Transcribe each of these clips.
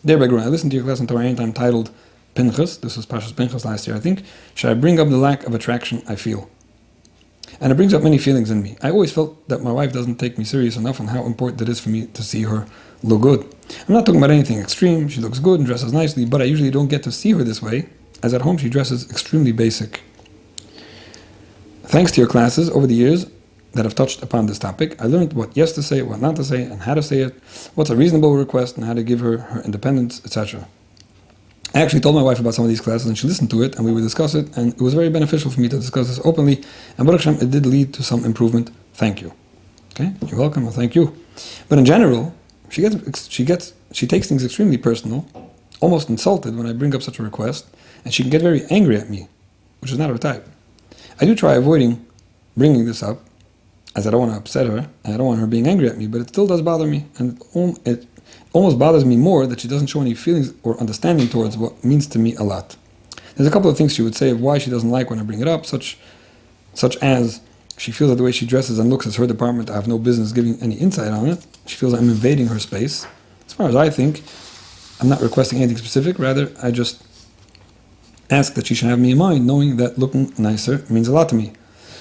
Dear Rabbi Gruen, I listened to your class on Torah Anytime titled Pinchas. This was Pashas Pinchas last year, I think. Should I bring up the lack of attraction I feel? And it brings up many feelings in me. I always felt that my wife doesn't take me serious enough on how important it is for me to see her look good. I'm not talking about anything extreme. She looks good and dresses nicely, but I usually don't get to see her this way, as at home she dresses extremely basic. Thanks to your classes over the years that have touched upon this topic, I learned what yes to say, what not to say, and how to say it, what's a reasonable request, and how to give her her independence, etc. I actually told my wife about some of these classes, and she listened to it, and we would discuss it, and it was very beneficial for me to discuss this openly, and Baruch Hashem, it did lead to some improvement. Thank you. Okay, you're welcome, well, thank you. But in general, she takes things extremely personal, almost insulted when I bring up such a request, and she can get very angry at me, which is not her type. I do try avoiding bringing this up, as I don't want to upset her, and I don't want her being angry at me, but it still does bother me, and it almost bothers me more that she doesn't show any feelings or understanding towards what means to me a lot. There's a couple of things she would say of why she doesn't like when I bring it up, such as she feels that the way she dresses and looks is her department. I have no business giving any insight on it. She feels I'm invading her space. As far as I think, I'm not requesting anything specific, rather I just ask that she should have me in mind, knowing that looking nicer means a lot to me.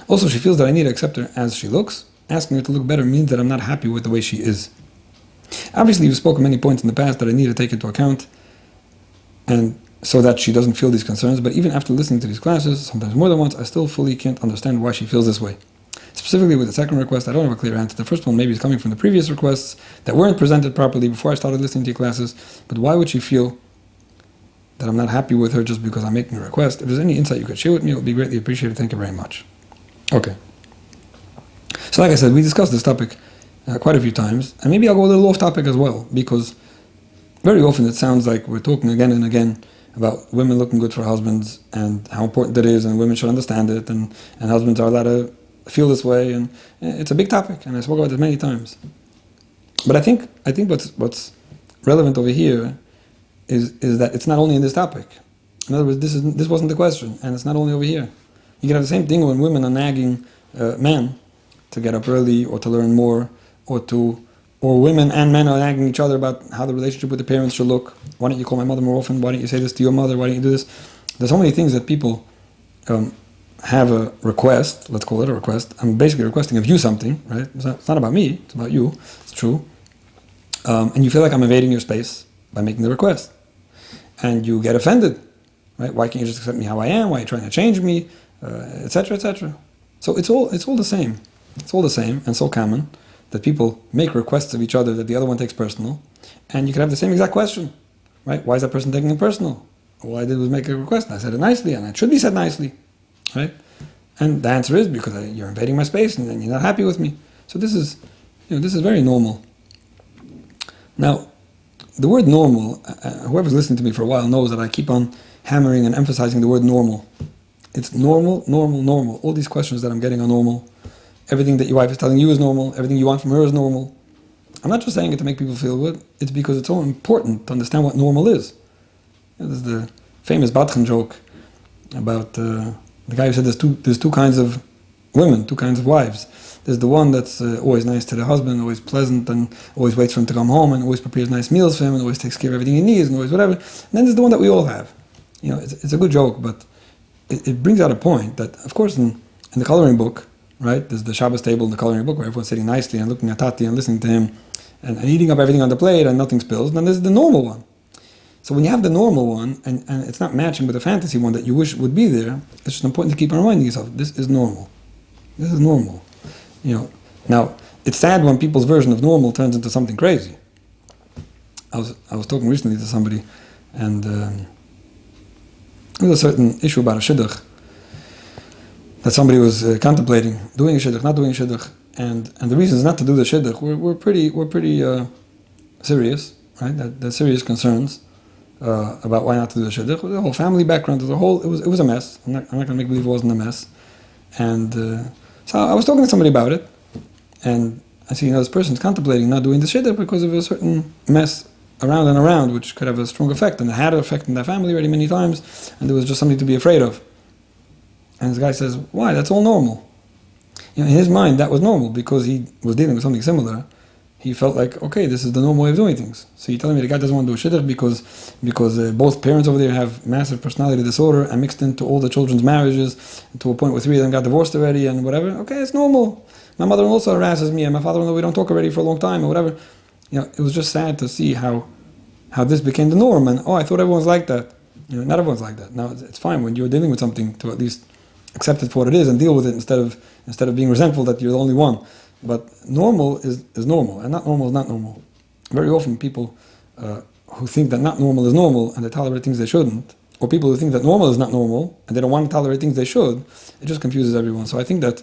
Also, she feels that I need to accept her as she looks. Asking her to look better means that I'm not happy with the way she is. Obviously, you've spoken many points in the past that I need to take into account, and so that she doesn't feel these concerns, but even after listening to these classes, sometimes more than once, I still fully can't understand why she feels this way. Specifically with the second request, I don't have a clear answer. The first one maybe is coming from the previous requests that weren't presented properly before I started listening to your classes, but why would she feel that I'm not happy with her just because I'm making a request? If there's any insight you could share with me, it would be greatly appreciated. Thank you very much. Okay. So like I said, we discussed this topic quite a few times, and maybe I'll go a little off topic as well, because very often it sounds like we're talking again and again about women looking good for husbands and how important it is, and women should understand it, and husbands are allowed to feel this way, and it's a big topic, and I spoke about it many times. But I think what's relevant over here is that it's not only in this topic. In other words, this wasn't the question, and it's not only over here. You can have the same thing when women are nagging men to get up early or to learn more, or women and men are nagging each other about how the relationship with the parents should look. Why don't you call my mother more often? Why don't you say this to your mother? Why don't you do this? There's so many things that people have a request, let's call it a request. I'm basically requesting of you something, right? It's not about me, it's about you, it's true. And you feel like I'm invading your space by making the request. And you get offended, right? Why can't you just accept me how I am? Why are you trying to change me? Etc., etc. So it's all the same. It's all the same and so common that people make requests of each other that the other one takes personal, and you can have the same exact question, right? Why is that person taking it personal? All I did was make a request, and I said it nicely, and it should be said nicely, right? And the answer is because you're invading my space, and you're not happy with me. So this is very normal. Now, the word normal, whoever's listening to me for a while knows that I keep on hammering and emphasizing the word normal. It's normal, normal, normal. All these questions that I'm getting are normal. Everything that your wife is telling you is normal. Everything you want from her is normal. I'm not just saying it to make people feel good. It's because it's so important to understand what normal is. There's the famous Batchen joke about the guy who said there's two kinds of women, two kinds of wives. There's the one that's always nice to the husband, always pleasant, and always waits for him to come home, and always prepares nice meals for him, and always takes care of everything he needs, and always whatever. And then there's the one that we all have. It's a good joke, but it brings out a point that, of course, in the coloring book, right? There's the Shabbos table in the coloring book where everyone's sitting nicely and looking at Tati and listening to him and eating up everything on the plate and nothing spills. And then there's the normal one. So when you have the normal one and it's not matching with the fantasy one that you wish would be there, it's just important to keep on reminding yourself, this is normal. This is normal. Now, it's sad when people's version of normal turns into something crazy. I was talking recently to somebody, and there was a certain issue about a shidduch that somebody was contemplating doing a shidduch, not doing a shidduch, and the reasons not to do the shidduch were pretty serious, right? That serious concerns about why not to do the shidduch. The whole family background, it was a mess. I'm not going to make believe it wasn't a mess. And so I was talking to somebody about it, and I see this person's contemplating not doing the shidduch because of a certain mess around and around, which could have a strong effect, and it had an effect in their family already many times, and there was just something to be afraid of. And this guy says, why? That's all normal. In his mind, that was normal because he was dealing with something similar. he felt like, okay, this is the normal way of doing things. So you're telling me the guy doesn't want to do a shidduch because both parents over there have massive personality disorder and mixed into all the children's marriages to a point where 3 of them got divorced already and whatever. Okay, it's normal. My mother also harasses me and my father-in-law, we don't talk already for a long time or whatever. It was just sad to see how this became the norm. And, I thought everyone's like that. Not everyone's like that. Now, it's fine when you're dealing with something to at least accept it for what it is and deal with it instead of being resentful that you're the only one. But normal is normal, and not normal is not normal. Very often people who think that not normal is normal and they tolerate things they shouldn't, or people who think that normal is not normal and they don't want to tolerate things they should, it just confuses everyone. So I think that,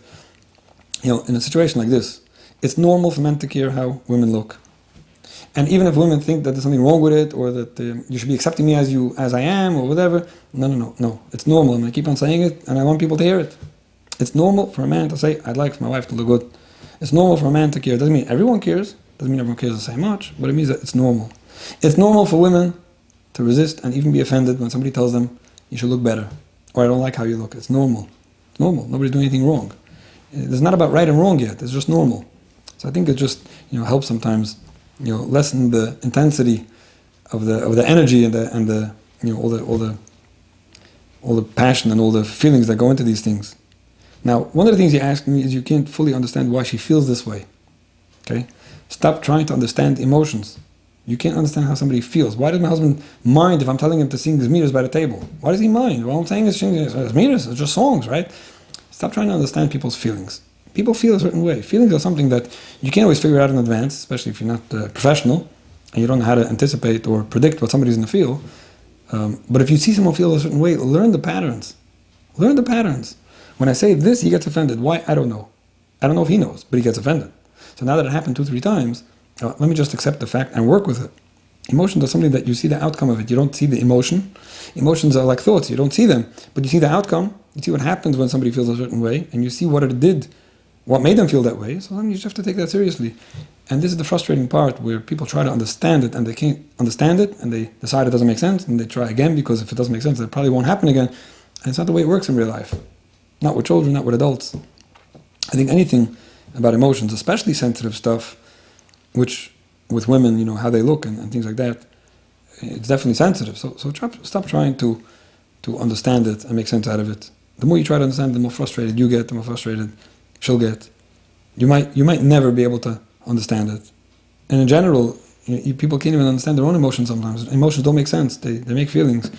in a situation like this, it's normal for men to care how women look. And even if women think that there's something wrong with it, or that you should be accepting me as I am, or whatever, no. It's normal. I'm going to keep on saying it, and I want people to hear it. It's normal for a man to say, I'd like my wife to look good. It's normal for a man to care. It doesn't mean everyone cares. Doesn't mean everyone cares the same much, but it means that it's normal. It's normal for women to resist and even be offended when somebody tells them, you should look better, or I don't like how you look. It's normal. It's normal. Nobody's doing anything wrong. It's not about right and wrong yet. It's just normal. So I think it just helps sometimes lessen the intensity of the energy and the all the passion and all the feelings that go into these things. Now, one of the things you asked me is you can't fully understand why she feels this way. Okay? Stop trying to understand emotions. You can't understand how somebody feels. Why does my husband mind if I'm telling him to sing his meters by the table? Why does he mind? Well, I'm saying his meters, it's just songs, right? Stop trying to understand people's feelings. People feel a certain way. Feelings are something that you can't always figure out in advance, especially if you're not professional and you don't know how to anticipate or predict what somebody's going to feel. But if you see someone feel a certain way, learn the patterns. Learn the patterns. When I say this, he gets offended. Why? I don't know. I don't know if he knows, but he gets offended. So now that it happened 2-3 times, let me just accept the fact and work with it. Emotions are something that you see the outcome of it. You don't see the emotion. Emotions are like thoughts. You don't see them, but you see the outcome. You see what happens when somebody feels a certain way, and you see what it did, what made them feel that way. So then you just have to take that seriously. And this is the frustrating part where people try to understand it and they can't understand it and they decide it doesn't make sense and they try again because if it doesn't make sense, it probably won't happen again. And it's not the way it works in real life. Not with children, not with adults. I think anything about emotions, especially sensitive stuff, which with women, how they look and things like that, it's definitely sensitive. So stop trying to understand it and make sense out of it. The more you try to understand, the more frustrated you get, the more frustrated she'll get. You might never be able to understand it. And in general, people can't even understand their own emotions sometimes. Emotions don't make sense. They make feelings.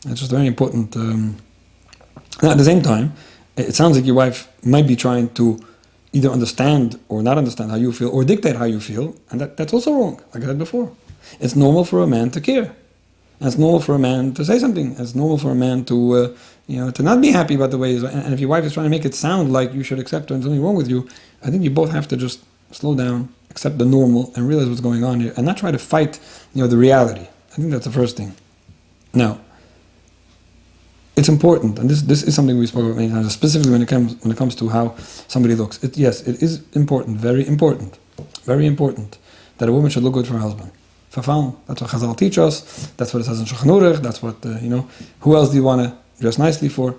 It's just very important. Now, at the same time, it sounds like your wife might be trying to either understand or not understand how you feel or dictate how you feel, and that's also wrong, like I said before. It's normal for a man to care. And it's normal for a man to say something. It's normal for a man to not be happy about the way he's... And if your wife is trying to make it sound like you should accept her and there's something wrong with you, I think you both have to just slow down, accept the normal, and realize what's going on here, and not try to fight, the reality. I think that's the first thing. Now, it's important, and this is something we spoke about many times, specifically when it comes to how somebody looks. Yes, it is important, very important, that a woman should look good for her husband. Fafal, that's what Chazal teach us. That's what it says in Shulchan Aruch. That's what Who else do you want to dress nicely for?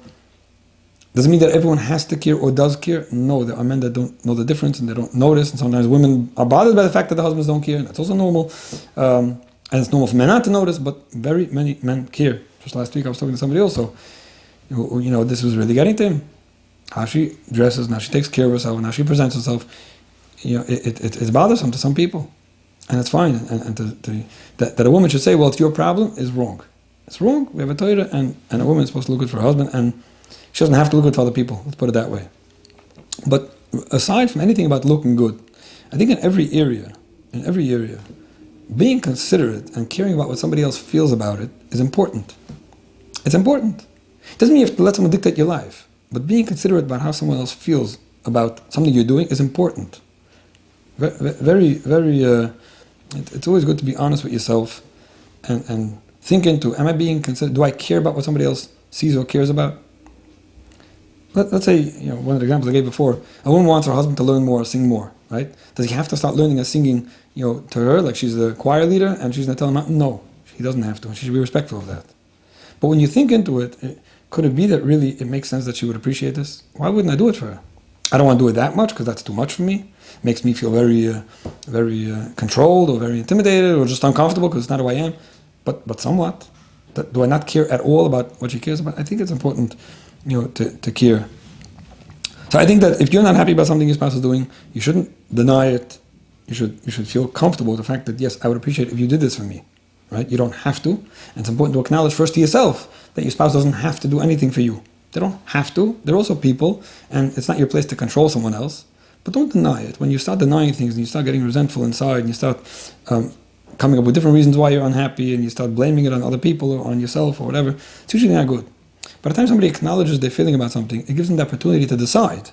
Doesn't mean that everyone has to care or does care. No, there are men that don't know the difference and they don't notice. And sometimes women are bothered by the fact that the husbands don't care. That's also normal, and it's normal for men not to notice. But very many men care. Just last week I was talking to somebody also, this was really getting to him. How she dresses, now she takes care of herself, now she presents herself. It's bothersome to some people, and it's fine. And that a woman should say, well, it's your problem, is wrong. It's wrong. We have a Torah, and a woman is supposed to look good for her husband, and she doesn't have to look good for other people. Let's put it that way. But aside from anything about looking good, I think in every area, being considerate and caring about what somebody else feels about it is important. It's important. It doesn't mean you have to let someone dictate your life, but being considerate about how someone else feels about something you're doing is important. Very, very, it's always good to be honest with yourself and think into, am I being considerate? Do I care about what somebody else sees or cares about? Let's say, one of the examples I gave before, a woman wants her husband to learn more, sing more, right? Does he have to start learning and singing, to her, like she's the choir leader, and she's going to tell him, no, he doesn't have to. She should be respectful of that. But when you think into it, could it be that really it makes sense that she would appreciate this? Why wouldn't I do it for her? I don't want to do it that much because that's too much for me. It makes me feel very controlled or very intimidated or just uncomfortable because it's not who I am. But somewhat. Do I not care at all about what she cares about? I think it's important, to care. So I think that if you're not happy about something your spouse is doing, you shouldn't deny it. You should feel comfortable with the fact that, yes, I would appreciate it if you did this for me. Right? You don't have to. And it's important to acknowledge first to yourself that your spouse doesn't have to do anything for you. They don't have to. They're also people, and it's not your place to control someone else. But don't deny it. When you start denying things and you start getting resentful inside and you start coming up with different reasons why you're unhappy and you start blaming it on other people or on yourself or whatever, it's usually not good. By the time somebody acknowledges their feeling about something, it gives them the opportunity to decide,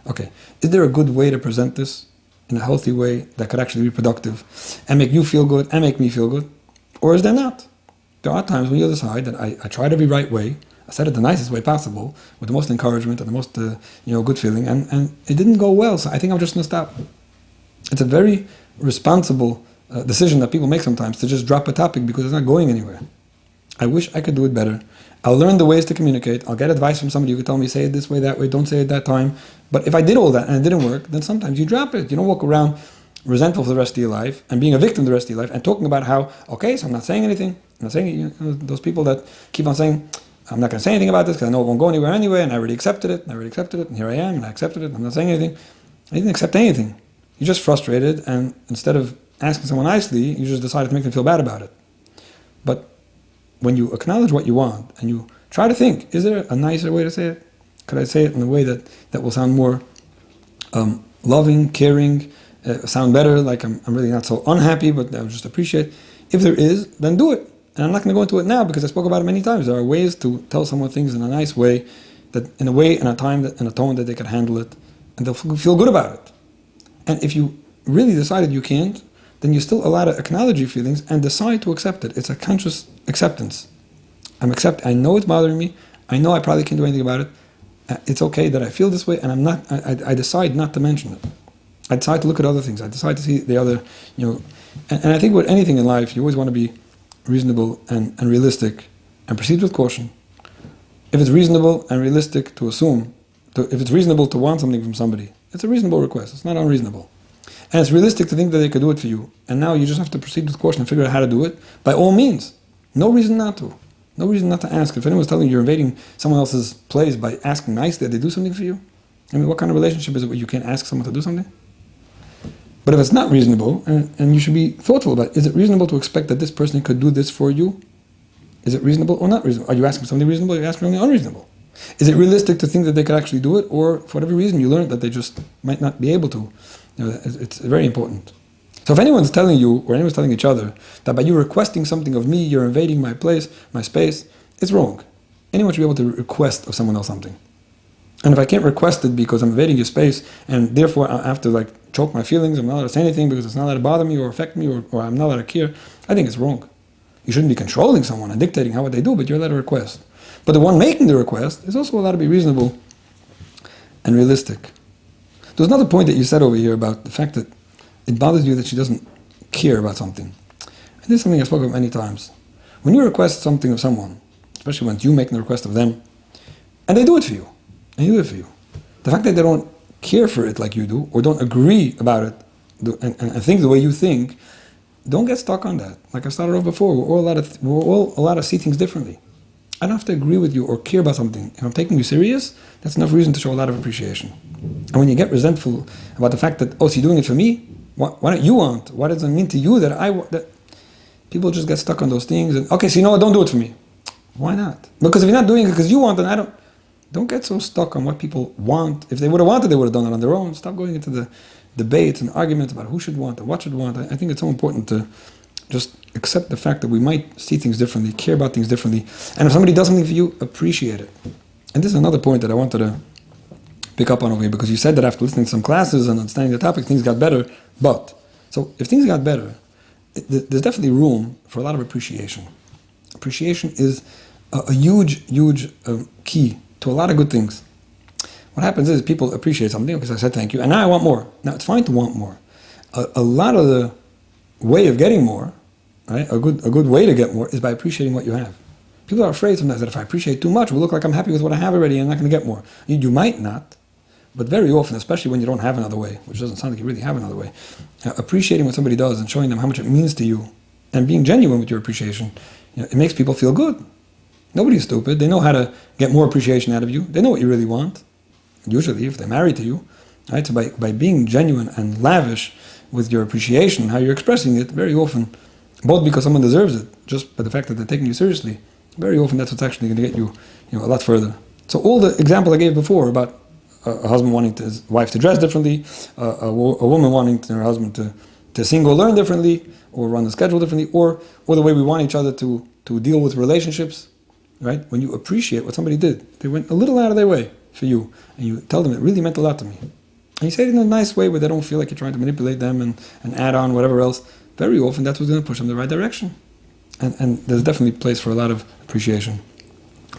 okay, is there a good way to present this in a healthy way that could actually be productive and make you feel good and make me feel good? Or is there not? There are times when you decide that I tried every right way, I said it the nicest way possible, with the most encouragement and the most good feeling, and it didn't go well, so I think I'm just going to stop. It's a very responsible decision that people make sometimes to just drop a topic because it's not going anywhere. I wish I could do it better. I'll learn the ways to communicate. I'll get advice from somebody who could tell me, say it this way, that way, don't say it that time. But if I did all that and it didn't work, then sometimes you drop it. You don't walk around resentful for the rest of your life and being a victim the rest of your life and talking about how, okay, so I'm not saying anything. I'm not saying, those people that keep on saying, I'm not going to say anything about this because I know it won't go anywhere anyway, and I already accepted it, and here I am, and I accepted it, I'm not saying anything. I didn't accept anything. You're just frustrated, and instead of asking someone nicely, you just decided to make them feel bad about it. But when you acknowledge what you want, and you try to think, is there a nicer way to say it? Could I say it in a way that will sound more loving, caring, sound better, like I'm really not so unhappy, but I would just appreciate. If there is, then do it. And I'm not going to go into it now because I spoke about it many times. There are ways to tell someone things in a nice way, in a time, in a tone that they can handle it, and they'll feel good about it. And if you really decided you can't, then you're still allowed to acknowledge your feelings and decide to accept it. It's a conscious acceptance. I know it's bothering me. I know I probably can't do anything about it. It's okay that I feel this way, and I decide not to mention it. I decide to look at other things. I decide to see the other, and I think with anything in life, you always want to be reasonable and realistic and proceed with caution. If it's reasonable and realistic to assume, if it's reasonable to want something from somebody, it's a reasonable request. It's not unreasonable. And it's realistic to think that they could do it for you. And now you just have to proceed with caution and figure out how to do it. By all means. No reason not to. No reason not to ask. If anyone's telling you you're invading someone else's place by asking nicely that they do something for you, I mean, what kind of relationship is it where you can't ask someone to do something? But if it's not reasonable, and you should be thoughtful about it, is it reasonable to expect that this person could do this for you? Is it reasonable or not reasonable? Are you asking something reasonable or are you asking something unreasonable? Is it realistic to think that they could actually do it, or for whatever reason you learned that they just might not be able to? It's very important. So if anyone's telling you, or anyone's telling each other, that by you requesting something of me, you're invading my place, my space, it's wrong. Anyone should be able to request of someone else something. And if I can't request it because I'm invading your space, and therefore I have to choke my feelings, I'm not allowed to say anything because it's not allowed to bother me or affect me, or I'm not allowed to care, I think it's wrong. You shouldn't be controlling someone and dictating how what they do, but you're allowed to request. But the one making the request is also allowed to be reasonable and realistic. There's another point that you said over here about the fact that it bothers you that she doesn't care about something. And this is something I spoke about many times. When you request something of someone, especially when you making the request of them, and they do it for you, and you do it for you, the fact that they don't care for it like you do, or don't agree about it, and think the way you think, don't get stuck on that. Like I started off before, we're all allowed to see things differently. I don't have to agree with you or care about something. If I'm taking you serious, that's enough reason to show a lot of appreciation. And when you get resentful about the fact that, so you're doing it for me? Why don't you want? What does it mean to you that I want? That people just get stuck on those things. And okay, so you know what? Don't do it for me. Why not? Because if you're not doing it because you want, then don't get so stuck on what people want. If they would have wanted, they would have done it on their own. Stop going into the debates and arguments about who should want and what should want. I think it's so important to just accept the fact that we might see things differently, care about things differently. And if somebody does something for you, appreciate it. And this is another point that I wanted to pick up on over here, because you said that after listening to some classes and understanding the topic, things got better. So if things got better, there's definitely room for a lot of appreciation. Appreciation is a huge key to a lot of good things. What happens is people appreciate something because I said thank you, and now I want more. Now it's fine to want more. A lot of the way of getting more, right? A good way to get more is by appreciating what you have. People are afraid sometimes that if I appreciate too much, it will look like I'm happy with what I have already and I'm not going to get more. You might not, But very often, especially when you don't have another way, which doesn't sound like you really have another way, appreciating what somebody does and showing them how much it means to you and being genuine with your appreciation, it makes people feel good. Nobody's stupid. They know how to get more appreciation out of you. They know what you really want, usually, if they're married to you. Right? So by being genuine and lavish with your appreciation, how you're expressing it, very often, both because someone deserves it, just by the fact that they're taking you seriously, very often that's what's actually going to get you, a lot further. So all the example I gave before about a husband wanting his wife to dress differently, a woman wanting her husband to sing or learn differently, or run the schedule differently, or the way we want each other to deal with relationships, right? When you appreciate what somebody did, they went a little out of their way for you, and you tell them it really meant a lot to me. And you say it in a nice way where they don't feel like you're trying to manipulate them and add on whatever else. Very often that's what's going to push them in the right direction. And there's definitely place for a lot of appreciation.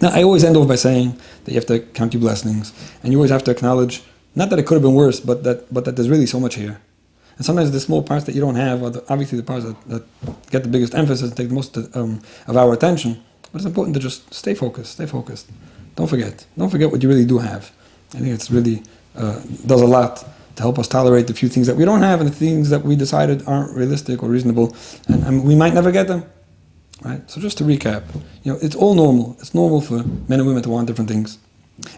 Now, I always end off by saying that you have to count your blessings, and you always have to acknowledge, not that it could have been worse, but that there's really so much here. And sometimes the small parts that you don't have are obviously the parts that get the biggest emphasis and take the most of our attention. But it's important to just stay focused. Don't forget what you really do have. I think it's really does a lot to help us tolerate the few things that we don't have and the things that we decided aren't realistic or reasonable, and we might never get them. Right? So just to recap, it's all normal. It's normal for men and women to want different things.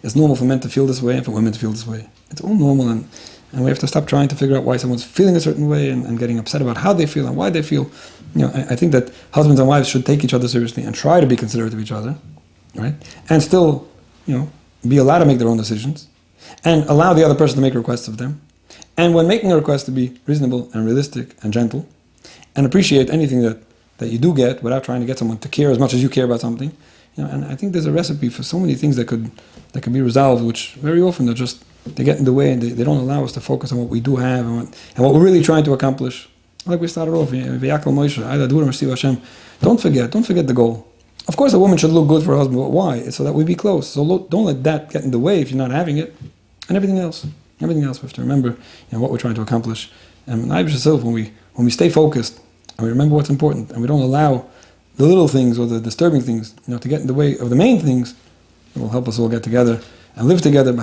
It's normal for men to feel this way and for women to feel this way. It's all normal, and we have to stop trying to figure out why someone's feeling a certain way and getting upset about how they feel and why they feel. I think that husbands and wives should take each other seriously and try to be considerate of each other, right? And still, be allowed to make their own decisions and allow the other person to make requests of them. And when making a request, to be reasonable and realistic and gentle and appreciate anything that you do get without trying to get someone to care as much as you care about something. And I think there's a recipe for so many things that could be resolved, which very often they get in the way and they don't allow us to focus on what we do have and what we're really trying to accomplish. Like we started off, don't forget the goal. Of course, a woman should look good for her husband, but why? It's so that we be close. So don't let that get in the way if you're not having it. And everything else we have to remember what we're trying to accomplish. And when we stay focused, and we remember what's important, and we don't allow the little things or the disturbing things, to get in the way of the main things, it will help us all get together and live together.